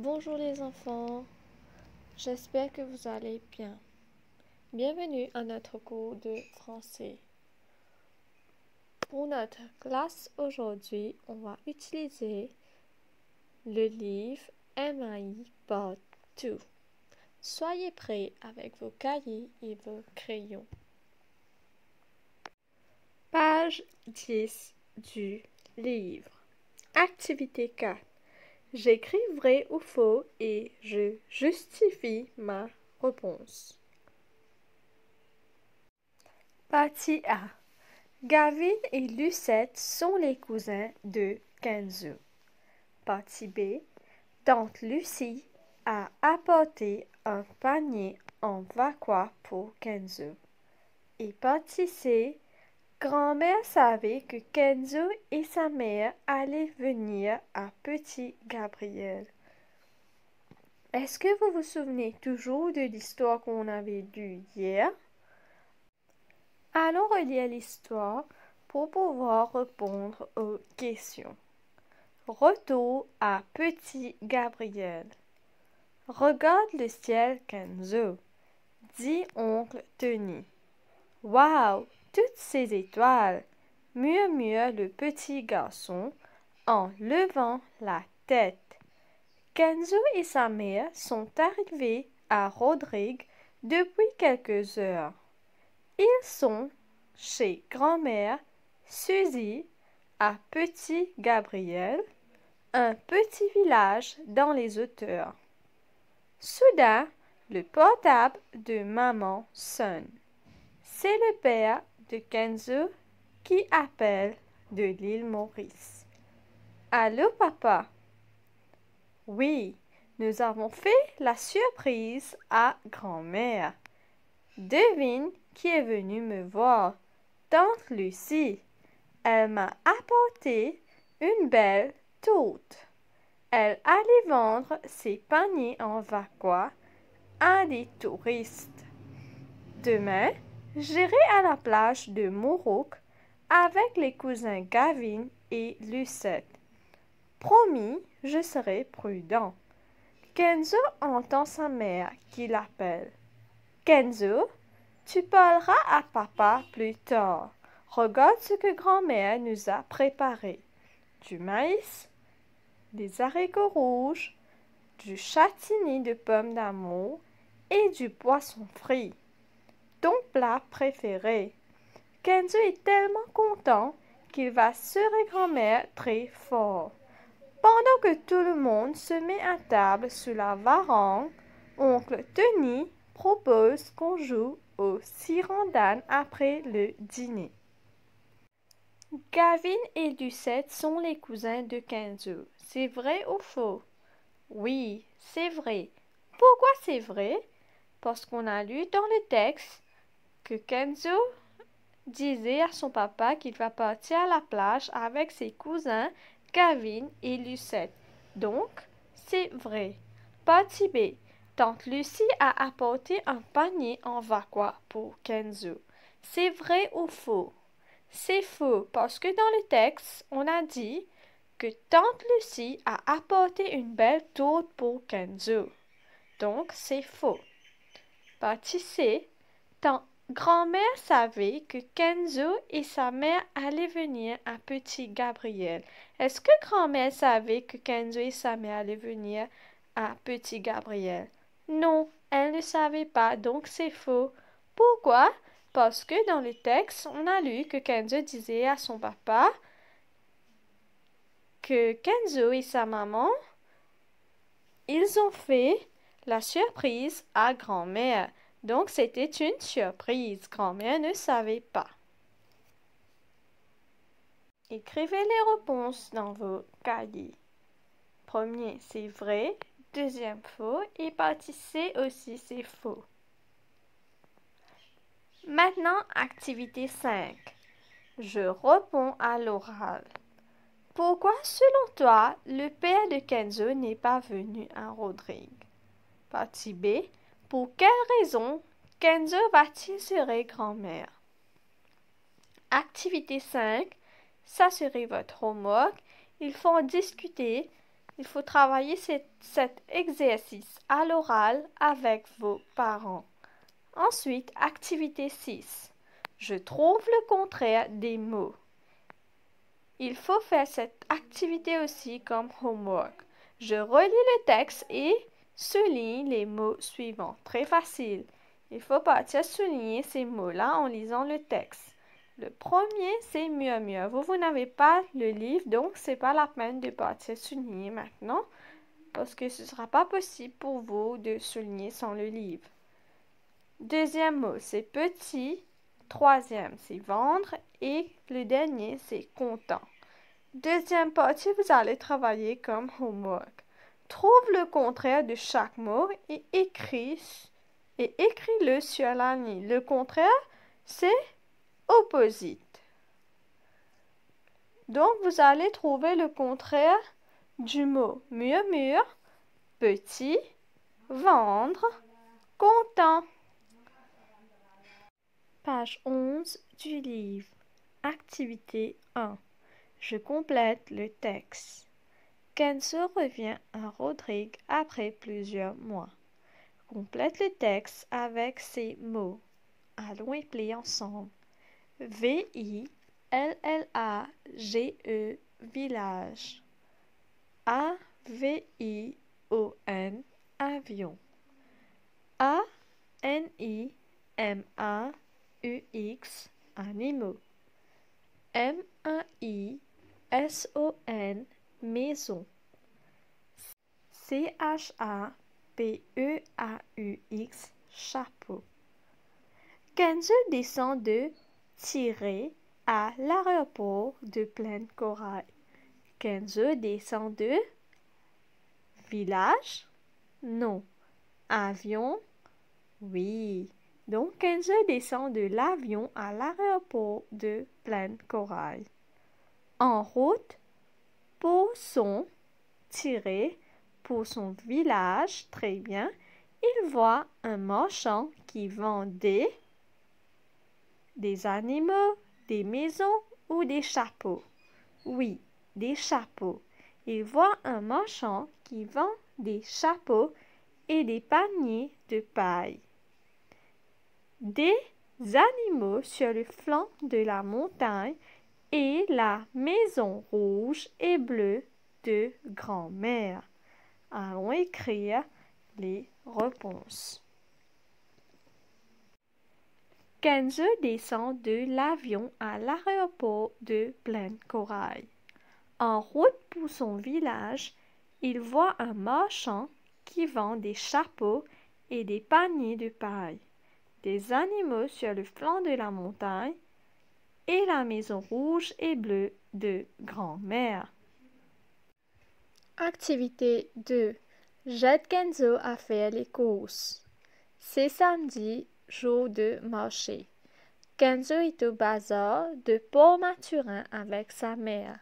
Bonjour les enfants, j'espère que vous allez bien. Bienvenue à notre cours de français. Pour notre classe aujourd'hui, on va utiliser le livre MAI Part 2. Soyez prêts avec vos cahiers et vos crayons. Page 10 du livre. Activité 4. J'écris vrai ou faux et je justifie ma réponse. Partie A. Gavin et Lucette sont les cousins de Kenzo. Partie B. Tante Lucie a apporté un panier en vacuum pour Kenzo. Et partie C. Grand-mère savait que Kenzo et sa mère allaient venir à Petit Gabriel. Est-ce que vous vous souvenez toujours de l'histoire qu'on avait lue hier? Allons relire l'histoire pour pouvoir répondre aux questions. Retour à Petit Gabriel. Regarde le ciel, Kenzo, dit oncle Tony. Waouh, toutes ces étoiles, murmure le petit garçon en levant la tête. Kenzo et sa mère sont arrivés à Rodrigue depuis quelques heures. Ils sont chez grand-mère Suzy à Petit Gabriel, un petit village dans les hauteurs. Soudain, le portable de maman sonne. C'est le père de Kenzo qui appelle de l'île Maurice. Allô, papa? Oui, nous avons fait la surprise à grand-mère. Devine qui est venue me voir. Tante Lucie. Elle m'a apporté une belle tourte. Elle allait vendre ses paniers en vacuum à des touristes. Demain, j'irai à la plage de Mourouk avec les cousins Gavin et Lucette. Promis, je serai prudent. Kenzo entend sa mère qui l'appelle. Kenzo, tu parleras à papa plus tard. Regarde ce que grand-mère nous a préparé. Du maïs, des haricots rouges, du châtaignier de pommes d'amour et du poisson frit. Ton plat préféré. Kenzo est tellement content qu'il va serrer grand-mère très fort. Pendant que tout le monde se met à table sous la varande, oncle Tony propose qu'on joue au sirendane après le dîner. Gavin et Lucette sont les cousins de Kenzo. C'est vrai ou faux? Oui, c'est vrai. Pourquoi c'est vrai? Parce qu'on a lu dans le texte que Kenzo disait à son papa qu'il va partir à la plage avec ses cousins Gavin et Lucette. Donc, c'est vrai. Partie B. Tante Lucie a apporté un panier en vacuum pour Kenzo. C'est vrai ou faux? C'est faux parce que dans le texte, on a dit que Tante Lucie a apporté une belle tourte pour Kenzo. Donc, c'est faux. Partie C. Grand-mère savait que Kenzo et sa mère allaient venir à Petit Gabriel. Est-ce que grand-mère savait que Kenzo et sa mère allaient venir à Petit Gabriel? Non, elle ne savait pas, donc c'est faux. Pourquoi? Parce que dans le texte, on a lu que Kenzo disait à son papa que Kenzo et sa maman, ils ont fait la surprise à grand-mère. Donc, c'était une surprise. Grand-mère ne savait pas. Écrivez les réponses dans vos cahiers. Premier, c'est vrai. Deuxième, faux. Et partie C aussi, c'est faux. Maintenant, activité 5. Je réponds à l'oral. Pourquoi, selon toi, le père de Kenzo n'est pas venu à Rodrigue? Partie B. Pour quelle raison Kenzo va-t-il serrer grand-mère? Activité 5. Ça serait votre homework. Il faut en discuter. Il faut travailler cet exercice à l'oral avec vos parents. Ensuite, activité 6. Je trouve le contraire des mots. Il faut faire cette activité aussi comme homework. Je relis le texte et souligne les mots suivants. Très facile. Il faut partir souligner ces mots-là en lisant le texte. Le premier, c'est murmure. Vous n'avez pas le livre, donc c'est pas la peine de partir souligner maintenant parce que ce ne sera pas possible pour vous de souligner sans le livre. Deuxième mot, c'est petit. Troisième, c'est vendre. Et le dernier, c'est content. Deuxième partie, vous allez travailler comme homework. Trouve le contraire de chaque mot et écris-le sur la ligne. Le contraire, c'est opposite. Donc, vous allez trouver le contraire du mot murmure, petit, vendre, content. Page 11 du livre. Activité 1. Je complète le texte. Kenzo revient à Rodrigue après plusieurs mois. Complète le texte avec ces mots. Allons épeler ensemble. V-I-L-L-A-G-E, village. A-V-I-O-N, avion. A-N-I-M-A-U-X, animaux. M-A-I-S-O-N, maison. C-H-A-P-E-A-U-X, chapeau. Kenzo descend de Tiré à l'aéroport de Plaine Corail. Kenzo descend de village? Non. Avion? Oui. Donc Kenzo descend de l'avion à l'aéroport de Plaine Corail. En route pour son village, très bien, il voit un marchand qui vend des animaux, des maisons ou des chapeaux. Oui, des chapeaux. Il voit un marchand qui vend des chapeaux et des paniers de paille. Des animaux sur le flanc de la montagne et la maison rouge et bleue de grand-mère. Allons écrire les réponses. Kenzo descend de l'avion à l'aéroport de Plaine Corail. En route pour son village, il voit un marchand qui vend des chapeaux et des paniers de paille, des animaux sur le flanc de la montagne et la maison rouge et bleue de grand-mère. Activité 2. J'aide Kenzo à faire les courses. C'est samedi, jour de marché. Kenzo est au bazar de Port-Mathurin avec sa mère.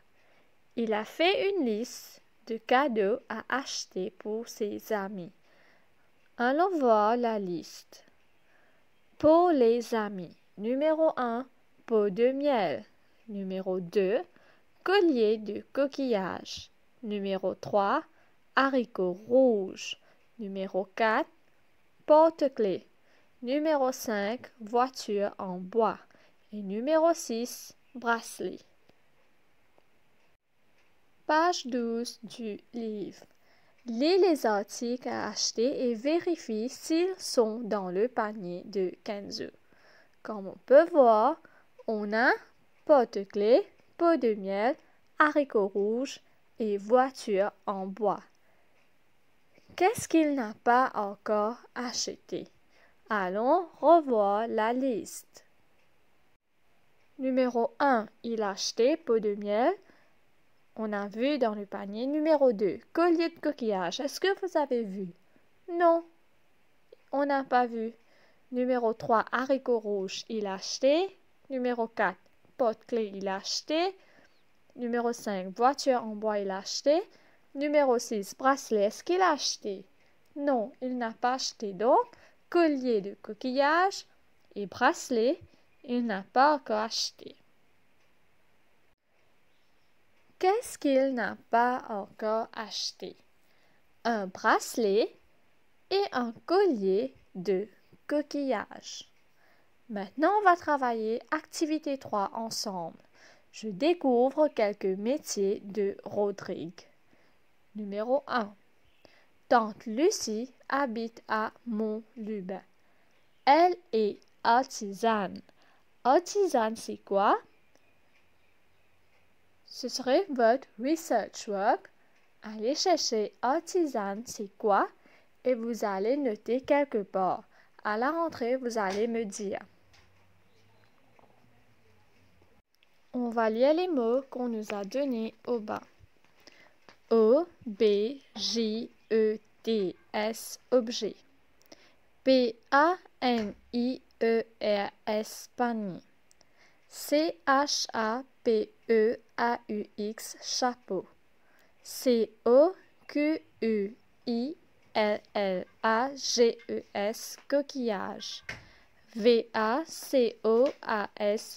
Il a fait une liste de cadeaux à acheter pour ses amis. Allons voir la liste. Pour les amis. Numéro 1, pot de miel. Numéro 2, collier de coquillage. Numéro 3, haricots rouges. Numéro 4, porte-clés. Numéro 5, voiture en bois. Et numéro 6, bracelet. Page 12 du livre. Lis les articles à acheter et vérifie s'ils sont dans le panier de Kenzo. Comme on peut voir, on a porte-clés, pot de miel, haricots rouges et voiture en bois. Qu'est-ce qu'il n'a pas encore acheté? Allons revoir la liste. Numéro 1, il a acheté pot de miel. On a vu dans le panier. Numéro 2, collier de coquillage. Est-ce que vous avez vu? Non, on n'a pas vu. Numéro 3, haricots rouges, il a acheté. Numéro 4, porte-clés, il a acheté. Numéro 5, voiture en bois, il a acheté. Numéro 6, bracelet, est-ce qu'il a acheté? Non, il n'a pas acheté. Donc, collier de coquillage et bracelet, il n'a pas encore acheté. Qu'est-ce qu'il n'a pas encore acheté? Un bracelet et un collier de coquillage. Maintenant, on va travailler activité 3 ensemble. Je découvre quelques métiers de Rodrigue. Numéro 1. Tante Lucie habite à Montluban. Elle est artisane. Artisane, c'est quoi? Ce serait votre research work. Allez chercher artisane, c'est quoi? Et vous allez noter quelque part. À la rentrée, vous allez me dire. On va lire les mots qu'on nous a donnés au bas. O-B-J-E-T-S, objet. P-A-N-I-E-R-S, panier. C-H-A-P-E-A-U-X, chapeau. C-O-Q-U-I-L-L-A-G-E-S, coquillage. V-A-C-O-A-S,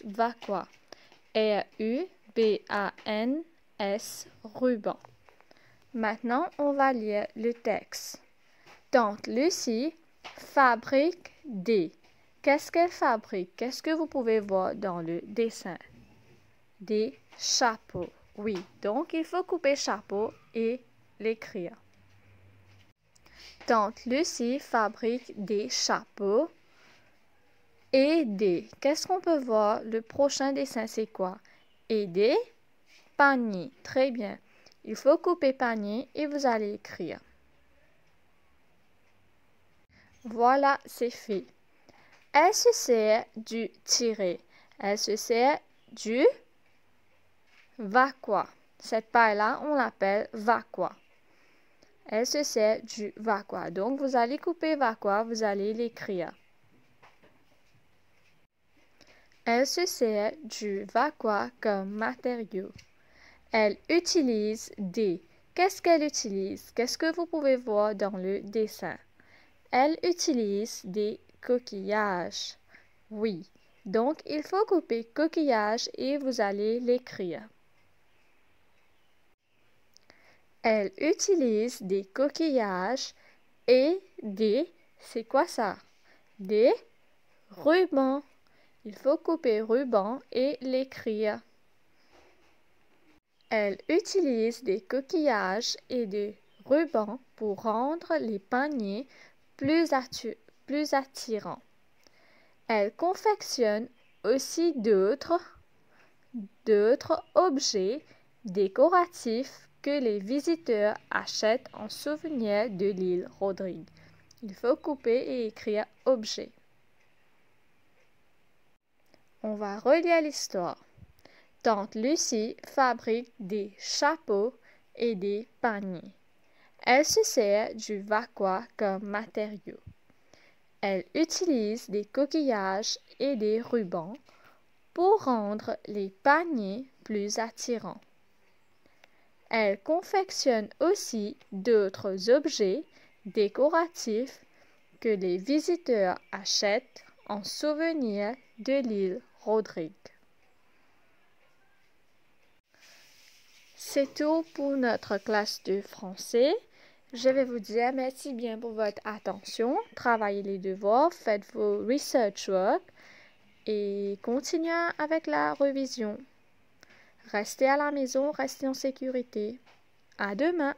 vacua. R-U-B-A-N-S, ruban. Maintenant, on va lire le texte. Tante Lucie fabrique des. Qu'est-ce qu'elle fabrique? Qu'est-ce que vous pouvez voir dans le dessin? Des chapeaux. Oui, donc il faut couper chapeau et l'écrire. Tante Lucie fabrique des chapeaux et des. Qu'est-ce qu'on peut voir? Le prochain dessin, c'est quoi? Et des paniers. Très bien. Il faut couper panier et vous allez écrire. Voilà, c'est fait. Elle se sert du tiret. Elle se sert du vacua. Cette paille-là, on l'appelle vacua. Elle se sert du vacua. Donc, vous allez couper vacua, vous allez l'écrire. Elle se sert du vacua comme matériau. Elle utilise des. Qu'est-ce qu'elle utilise? Qu'est-ce que vous pouvez voir dans le dessin? Elle utilise des coquillages. Oui. Donc, il faut couper coquillage et vous allez l'écrire. Elle utilise des coquillages et des. C'est quoi ça? Des rubans. Il faut couper ruban et l'écrire. Elle utilise des coquillages et des rubans pour rendre les paniers plus attirants. Elle confectionne aussi d'autres objets décoratifs que les visiteurs achètent en souvenir de l'île Rodrigue. Il faut couper et écrire objet. On va relire l'histoire. Tante Lucie fabrique des chapeaux et des paniers. Elle se sert du vacua comme matériau. Elle utilise des coquillages et des rubans pour rendre les paniers plus attirants. Elle confectionne aussi d'autres objets décoratifs que les visiteurs achètent en souvenir de l'île Rodrigue. C'est tout pour notre classe de français. Je vais vous dire merci bien pour votre attention. Travaillez les devoirs, faites vos research work et continuez avec la révision. Restez à la maison, restez en sécurité. À demain!